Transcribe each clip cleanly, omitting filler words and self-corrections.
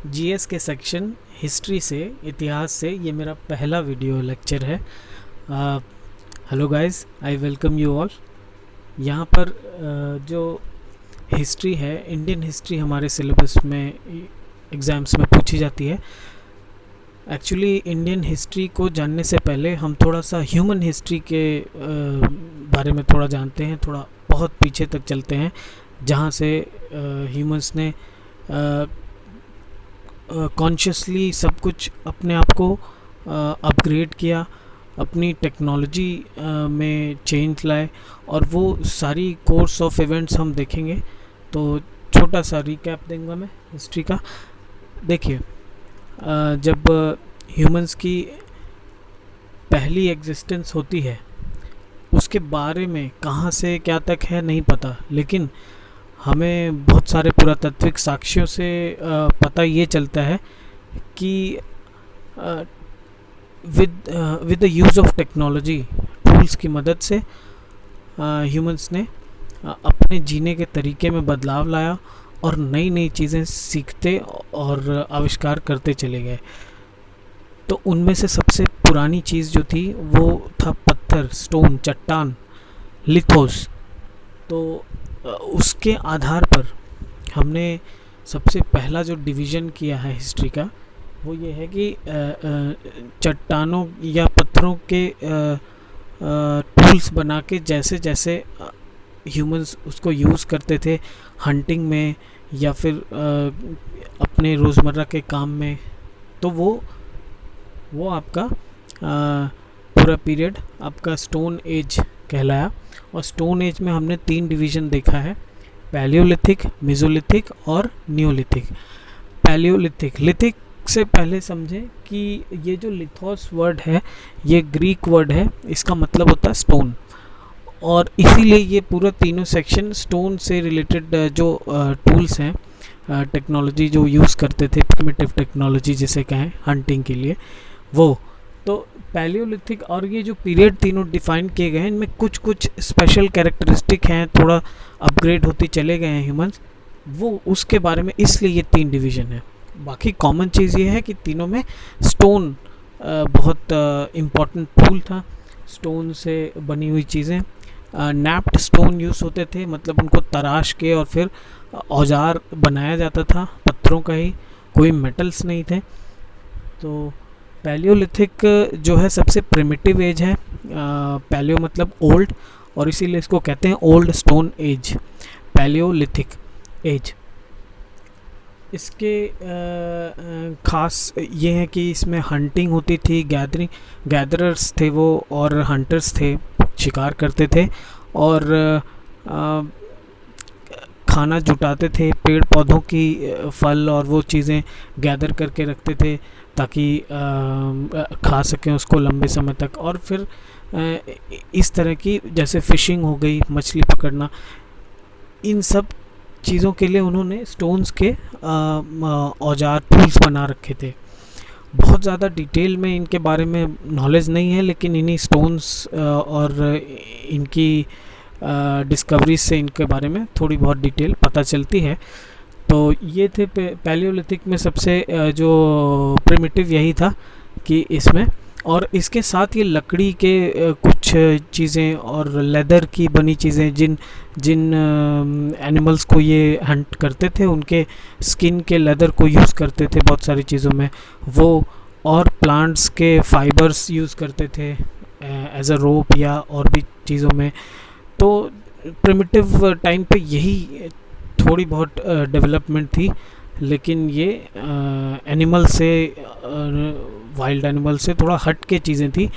GS के section history से, इतिहास से ये मेरा पहला वीडियो लेक्चर है। Hello guys, I welcome you all. यहाँ पर जो हिस्ट्री है, इंडियन हिस्ट्री हमारे सिलेबस में एग्ज़ाम्स में पूछी जाती है। एक्चुअली इंडियन हिस्ट्री को जानने से पहले हम थोड़ा सा ह्यूमन हिस्ट्री के बारे में थोड़ा जानते हैं, थोड़ा बहुत पीछे तक चलते हैं, जहाँ से ह्यूमंस ने कॉन्शियसली सब कुछ अपने आप को अपग्रेड किया, अपनी टेक्नोलॉजी में चेंज लाए, और वो सारी कोर्स ऑफ इवेंट्स हम देखेंगे। तो छोटा सा रिकैप देंगे मैं हिस्ट्री का। देखिए, जब ह्यूमंस की पहली एग्जिस्टेंस होती है, उसके बारे में कहाँ से क्या तक है नहीं पता, लेकिन हमें बहुत सारे पुरातात्विक साक्ष्यों से पता ये चलता है कि with the use of technology, tools की मदद से ह्यूमंस ने अपने जीने के तरीके में बदलाव लाया और नई नई चीज़ें सीखते और आविष्कार करते चले गए। तो उनमें से सबसे पुरानी चीज़ जो थी वो था पत्थर, स्टोन, चट्टान, लिथोस। तो उसके आधार पर हमने सबसे पहला जो डिवीज़न किया है हिस्ट्री का, वो ये है कि चट्टानों या पत्थरों के टूल्स बना के जैसे जैसे ह्यूमंस उसको यूज़ करते थे हंटिंग में या फिर अपने रोज़मर्रा के काम में, तो वो आपका पूरा पीरियड आपका स्टोन एज कहलाया। और स्टोन एज में हमने 3 डिवीज़न देखा है: पैलियोलिथिक, मेसोलिथिक और नियोलिथिक। पैलियोलिथिक से पहले समझें कि ये जो लिथोस वर्ड है, ये ग्रीक वर्ड है, इसका मतलब होता है स्टोन, और इसीलिए ये पूरा तीनों सेक्शन स्टोन से रिलेटेड जो टूल्स हैं, टेक्नोलॉजी जो यूज़ करते थे, प्रिमिटिव टेक्नोलॉजी जिसे कहें हंटिंग के लिए, वो तो पैलियोलिथिक। और ये जो पीरियड तीनों डिफाइन किए गए हैं, इनमें कुछ कुछ स्पेशल कैरेक्टरिस्टिक हैं, थोड़ा अपग्रेड होते चले गए हैं ह्यूमंस, वो उसके बारे में, इसलिए ये 3 डिवीज़न है। बाकी कॉमन चीज़ ये है कि तीनों में स्टोन बहुत इम्पॉर्टेंट टूल था। स्टोन से बनी हुई चीज़ें, नैप्ड स्टोन यूज़ होते थे, मतलब उनको तराश के और फिर औजार बनाया जाता था पत्थरों का ही, कोई मेटल्स नहीं थे। तो पैलियोलिथिक जो है सबसे प्रिमिटिव एज है। पैलियो मतलब ओल्ड, और इसीलिए इसको कहते हैं old stone age, paleolithic age. इसके ख़ास ये है कि इसमें हंटिंग होती थी, गैदरर्स थे वो, और हंटर्स थे, शिकार करते थे और खाना जुटाते थे, पेड़ पौधों की फल और वो चीज़ें गैदर करके रखते थे ताकि खा सकें उसको लंबे समय तक। और फिर इस तरह की, जैसे फ़िशिंग हो गई, मछली पकड़ना, इन सब चीज़ों के लिए उन्होंने स्टोन्स के औजार, टूल्स बना रखे थे। बहुत ज़्यादा डिटेल में इनके बारे में नॉलेज नहीं है, लेकिन इन्हीं स्टोन्स और इनकी डिस्कवरीज से इनके बारे में थोड़ी बहुत डिटेल पता चलती है। तो ये थे पैलियोलिथिक में सबसे जो प्रिमिटिव यही था कि इसमें, और इसके साथ ये लकड़ी के कुछ चीज़ें और लेदर की बनी चीज़ें, जिन एनिमल्स को ये हंट करते थे उनके स्किन के लेदर को यूज़ करते थे बहुत सारी चीज़ों में वो, और प्लांट्स के फाइबर्स यूज़ करते थे एज अ रोप या और भी चीज़ों में। तो प्रिमिटिव टाइम पे यही थोड़ी बहुत डेवलपमेंट थी, लेकिन ये एनिमल से, वाइल्ड एनिमल से थोड़ा हट के चीज़ें थी,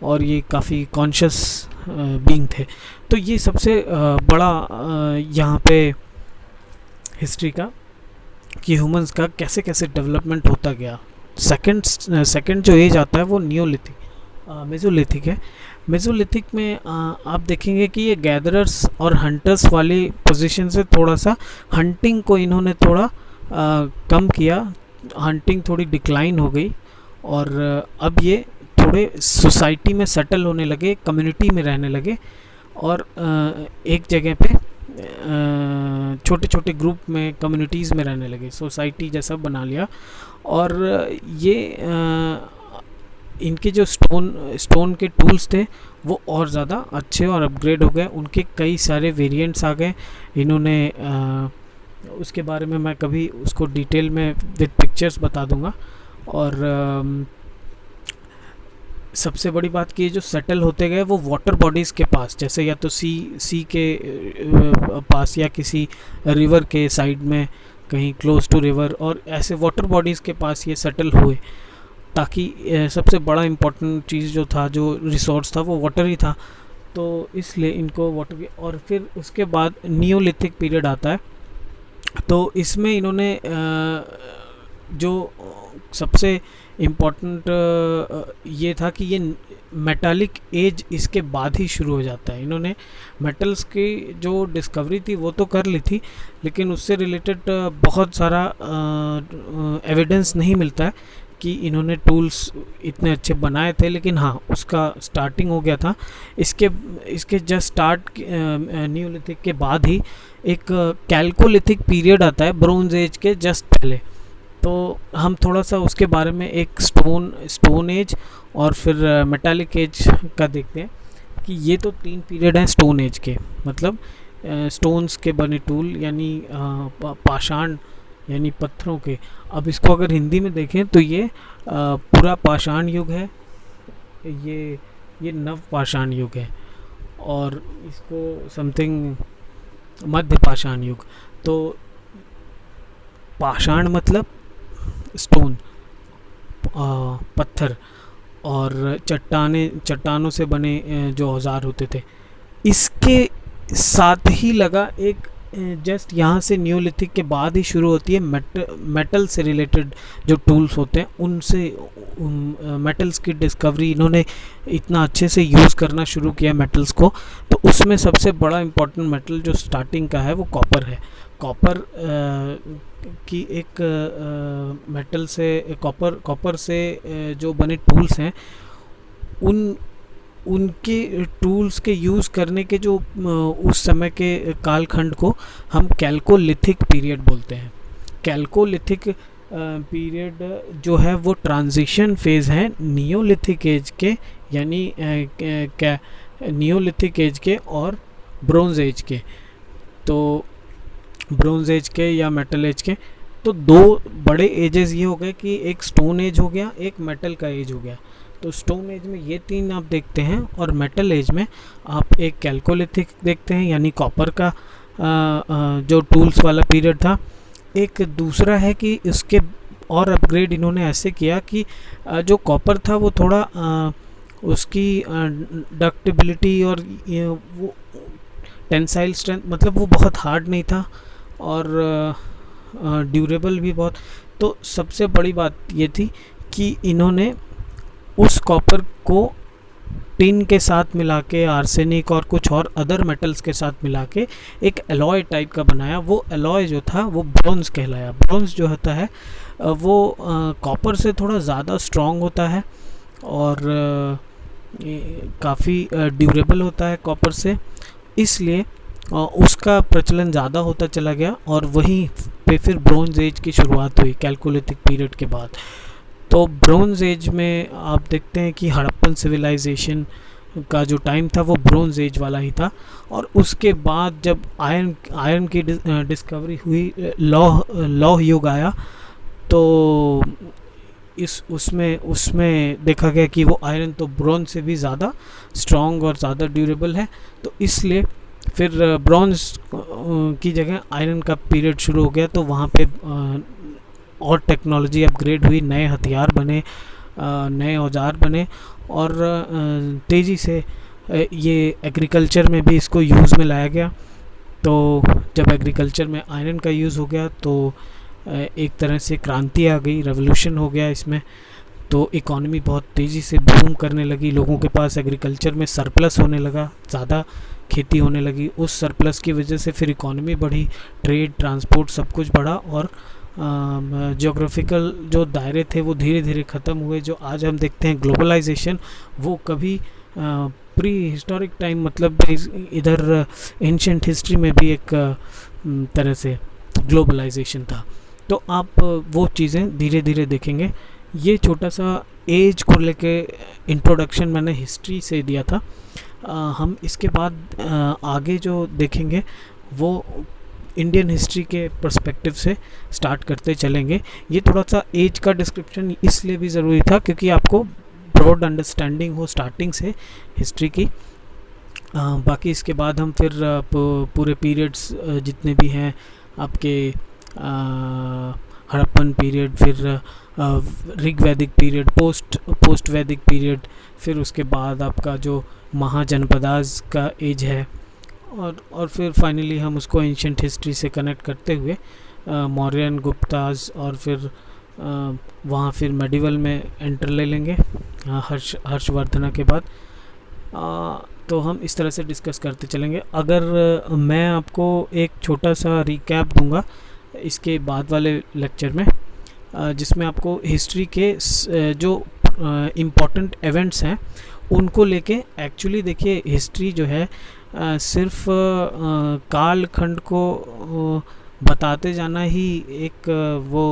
और ये काफ़ी कॉन्शियस बीइंग थे। तो ये सबसे बड़ा यहाँ पे हिस्ट्री का कि ह्यूमंस का कैसे कैसे डेवलपमेंट होता गया। सेकंड जो एज आता है वो मेसोलिथिक है। मेसोलिथिक में आप देखेंगे कि ये गैदरर्स और हंटर्स वाली पोजीशन से थोड़ा सा हंटिंग को इन्होंने थोड़ा कम किया, हंटिंग थोड़ी डिक्लाइन हो गई, और अब ये थोड़े सोसाइटी में सेटल होने लगे, कम्युनिटी में रहने लगे, और एक जगह पे छोटे छोटे ग्रुप में, कम्युनिटीज़ में रहने लगे, सोसाइटी जैसा बना लिया। और ये इनके जो स्टोन के टूल्स थे वो और ज़्यादा अच्छे और अपग्रेड हो गए, उनके कई सारे वेरिएंट्स आ गए। इन्होंने उसके बारे में मैं कभी उसको डिटेल में विद पिक्चर्स बता दूंगा। और सबसे बड़ी बात कि जो सेटल होते गए वो वाटर बॉडीज़ के पास, जैसे या तो सी के पास या किसी रिवर के साइड में कहीं क्लोज टू रिवर, और ऐसे वाटर बॉडीज़ के पास ये सेटल हुए, ताकि सबसे बड़ा इम्पोर्टेंट चीज़ जो था, जो रिसोर्स था, वो वाटर ही था। तो इसलिए इनको वाटर की। और फिर उसके बाद नियोलिथिक पीरियड आता है। तो इसमें इन्होंने जो सबसे इम्पोर्टेंट ये था कि ये मेटालिक एज इसके बाद ही शुरू हो जाता है। इन्होंने मेटल्स की जो डिस्कवरी थी वो तो कर ली थी, लेकिन उससे रिलेटेड बहुत सारा एविडेंस नहीं मिलता है कि इन्होंने टूल्स इतने अच्छे बनाए थे। लेकिन हाँ, उसका स्टार्टिंग हो गया था। इसके जस्ट स्टार्ट न्यूलिथिक के बाद ही एक कैल्कोलिथिक पीरियड आता है, ब्रोंज एज के जस्ट पहले। तो हम थोड़ा सा उसके बारे में एक स्टोन एज और फिर मेटालिक एज का देखते हैं कि ये तो 3 पीरियड हैं स्टोन एज के, मतलब स्टोन्स के बने टूल, यानी पाषाण यानी पत्थरों के। अब इसको अगर हिंदी में देखें तो ये पूरा पाषाण युग है, ये नव पाषाण युग है, और इसको समथिंग मध्य पाषाण युग। तो पाषाण मतलब स्टोन, पत्थर, और चट्टानों से बने जो औजार होते थे। इसके साथ ही लगा एक जस्ट यहाँ से न्यूलिथिक के बाद ही शुरू होती है मेटल से रिलेटेड जो टूल्स होते हैं, उनसे मेटल्स की डिस्कवरी इन्होंने इतना अच्छे से यूज़ करना शुरू किया मेटल्स को। तो उसमें सबसे बड़ा इम्पोर्टेंट मेटल जो स्टार्टिंग का है वो कॉपर है। कॉपर की एक मेटल से कॉपर से जो बने टूल्स हैं, उनके टूल्स के यूज़ करने के जो उस समय के कालखंड को हम कैल्कोलिथिक पीरियड बोलते हैं। कैल्कोलिथिक पीरियड जो है वो ट्रांजिशन फेज़ है नियोलिथिक एज के, यानी नियोलिथिक एज के और ब्रोंज एज के। तो ब्रोंज एज के या मेटल एज के, तो 2 बड़े एजेस ये हो गए कि एक स्टोन एज हो गया, एक मेटल का एज हो गया। तो स्टोन एज में ये 3 आप देखते हैं, और मेटल एज में आप एक कैल्कोलिथिक देखते हैं, यानी कॉपर का जो टूल्स वाला पीरियड था। एक दूसरा है कि इसके और अपग्रेड इन्होंने ऐसे किया कि जो कॉपर था वो थोड़ा उसकी डक्टिबिलिटी और वो टेंसाइल स्ट्रेंथ, मतलब वो बहुत हार्ड नहीं था और ड्यूरेबल भी बहुत। तो सबसे बड़ी बात ये थी कि इन्होंने उस कॉपर को टिन के साथ मिला के, आर्सेनिक और कुछ और अदर मेटल्स के साथ मिला के एक एलॉय टाइप का बनाया। वो एलॉय जो था वो ब्रोंज कहलाया। ब्रोंज जो होता है वो कॉपर से थोड़ा ज़्यादा स्ट्रॉन्ग होता है और काफ़ी ड्यूरेबल होता है कॉपर से, इसलिए उसका प्रचलन ज़्यादा होता चला गया। और वहीं पे फिर ब्रोंज एज की शुरुआत हुई कैल्कोलिथिक पीरियड के बाद। तो ब्रोंज एज में आप देखते हैं कि हड़प्पन सिविलाइजेशन का जो टाइम था वो ब्रोंज एज वाला ही था। और उसके बाद जब आयरन की डिस्कवरी हुई, लौह युग आया, तो उसमें देखा गया कि वो आयरन तो ब्रोंज से भी ज़्यादा स्ट्रॉन्ग और ज़्यादा ड्यूरेबल है। तो इसलिए फिर ब्रोंज की जगह आयरन का पीरियड शुरू हो गया। तो वहाँ पे और टेक्नोलॉजी अपग्रेड हुई, नए हथियार बने, नए औजार बने, और तेज़ी से ये एग्रीकल्चर में भी इसको यूज़ में लाया गया। तो जब एग्रीकल्चर में आयरन का यूज़ हो गया तो एक तरह से क्रांति आ गई, रेवोल्यूशन हो गया इसमें। तो इकॉनमी बहुत तेज़ी से बूम करने लगी, लोगों के पास एग्रीकल्चर में सरप्लस होने लगा, ज़्यादा खेती होने लगी। उस सरप्लस की वजह से फिर इकॉनमी बढ़ी, ट्रेड, ट्रांसपोर्ट सब कुछ बढ़ा, और ज्योग्राफिकल जो दायरे थे वो धीरे धीरे ख़त्म हुए। जो आज हम देखते हैं ग्लोबलाइजेशन, वो कभी प्री हिस्टोरिक टाइम मतलब इधर एंशंट हिस्ट्री में भी एक तरह से ग्लोबलाइजेशन था। तो आप वो चीज़ें धीरे धीरे देखेंगे। ये छोटा सा एज को लेके इंट्रोडक्शन मैंने हिस्ट्री से दिया था। हम इसके बाद आगे जो देखेंगे वो इंडियन हिस्ट्री के पर्सपेक्टिव से स्टार्ट करते चलेंगे। ये थोड़ा सा एज का डिस्क्रिप्शन इसलिए भी ज़रूरी था क्योंकि आपको ब्रॉड अंडरस्टैंडिंग हो स्टार्टिंग से हिस्ट्री की। बाकी इसके बाद हम फिर पूरे पीरियड्स जितने भी हैं आपके हड़प्पन पीरियड, फिर ऋग्वैदिक पीरियड, पोस्ट वैदिक पीरियड, फिर उसके बाद आपका जो महाजनपदाज का एज है, और फिर फाइनली हम उसको एंशंट हिस्ट्री से कनेक्ट करते हुए मौर्यन, गुप्ताज, और फिर वहाँ फिर मेडिवल में एंटर ले लेंगे हर्षवर्धना के बाद। तो हम इस तरह से डिस्कस करते चलेंगे। अगर मैं आपको एक छोटा सा रिकैप दूंगा इसके बाद वाले लेक्चर में, जिसमें आपको हिस्ट्री के जो इम्पॉर्टेंट इवेंट्स हैं उनको लेके, एक्चुअली देखिए हिस्ट्री जो है सिर्फ कालखंड को बताते जाना ही एक वो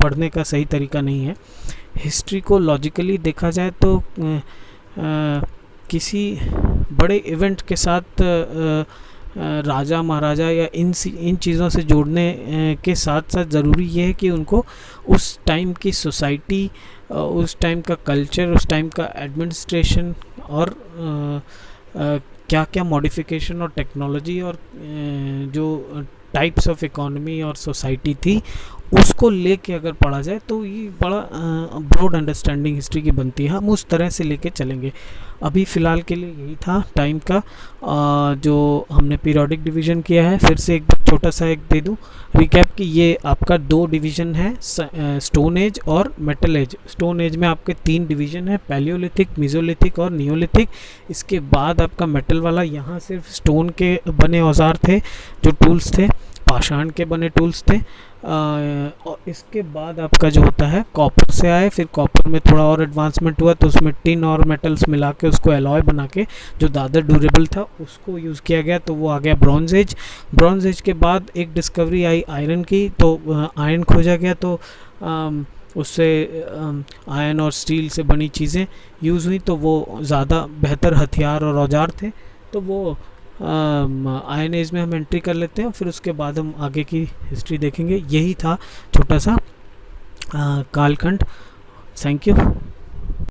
पढ़ने का सही तरीका नहीं है। हिस्ट्री को लॉजिकली देखा जाए तो किसी बड़े इवेंट के साथ राजा महाराजा या इन चीज़ों से जोड़ने के साथ साथ ज़रूरी ये है कि उनको उस टाइम की सोसाइटी, उस टाइम का कल्चर, उस टाइम का एडमिनिस्ट्रेशन और क्या क्या मॉडिफिकेशन और टेक्नोलॉजी और जो टाइप्स ऑफ इकोनॉमी और सोसाइटी थी उसको लेके अगर पढ़ा जाए तो ये बड़ा ब्रॉड अंडरस्टैंडिंग हिस्ट्री की बनती है। हम उस तरह से लेके चलेंगे। अभी फ़िलहाल के लिए यही था टाइम का जो हमने पीरियोडिक डिवीज़न किया है। फिर से एक छोटा सा एक दे दूँ रिकैप कि ये आपका 2 डिवीज़न है, स्टोन एज और मेटल एज। स्टोन एज में आपके 3 डिवीज़न है, पैलियोलिथिक, मेसोलिथिक और नियोलिथिक। इसके बाद आपका मेटल वाला, यहाँ सिर्फ स्टोन के बने औजार थे, जो टूल्स थे पाषाण के बने टूल्स थे। और इसके बाद आपका जो होता है कॉपर से आए, फिर कॉपर में थोड़ा और एडवांसमेंट हुआ तो उसमें टिन और मेटल्स मिला के उसको एलॉय बना के जो ज़्यादा ड्यूरेबल था उसको यूज़ किया गया, तो वो आ गया ब्रॉन्ज एज। ब्रॉन्ज एज के बाद एक डिस्कवरी आई आयरन की, तो आयरन खोजा गया, तो उससे आयरन और स्टील से बनी चीज़ें यूज़ हुई, तो वो ज़्यादा बेहतर हथियार और औजार थे। तो वो आयरन एज में हम एंट्री कर लेते हैं, फिर उसके बाद हम आगे की हिस्ट्री देखेंगे। यही था छोटा सा कालखंड। Thank you.